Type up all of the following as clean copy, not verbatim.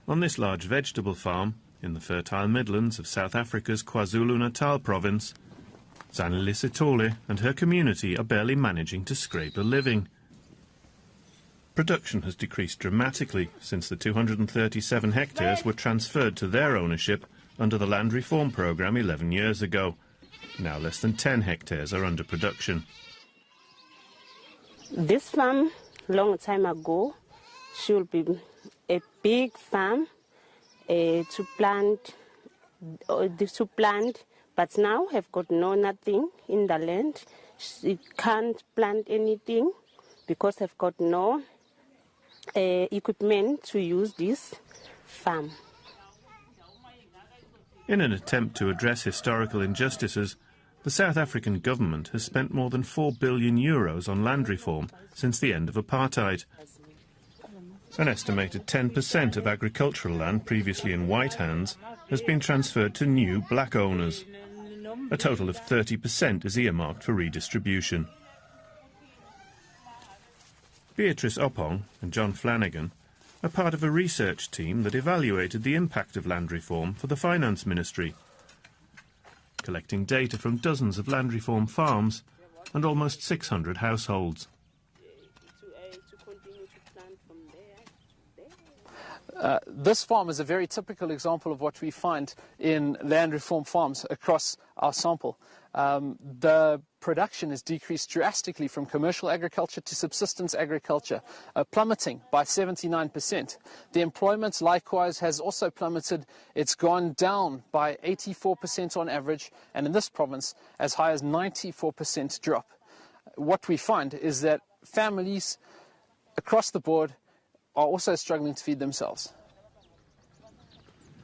On this large vegetable farm, in the fertile Midlands of South Africa's KwaZulu-Natal province, Zanele Sithole and her community are barely managing to scrape a living. Production has decreased dramatically since the 237 hectares were transferred to their ownership under the land reform programme 11 years ago. Now less than 10 hectares are under production. This farm, long time ago, should be a big farm to plant, but now have got nothing in the land. It can't plant anything because have got no equipment to use this farm. In an attempt to address historical injustices, the South African government has spent more than €4 billion on land reform since the end of apartheid. An estimated 10% of agricultural land previously in white hands has been transferred to new black owners. A total of 30% is earmarked for redistribution. Beatrice Oppong and John Flanagan are part of a research team that evaluated the impact of land reform for the Finance Ministry, collecting data from dozens of land reform farms and almost 600 households. This farm is a very typical example of what we find in land reform farms across our sample. The production has decreased drastically from commercial agriculture to subsistence agriculture, plummeting by 79%. The employment likewise has also plummeted. It's gone down by 84% on average, and in this province as high as 94% drop. What we find is that families across the board are also struggling to feed themselves.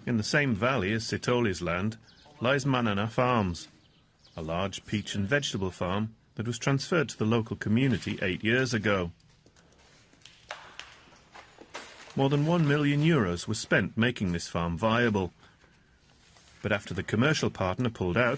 In the same valley as Sithole's land lies Manana Farms, a large peach and vegetable farm that was transferred to the local community 8 years ago. More than €1 million was spent making this farm viable. But after the commercial partner pulled out,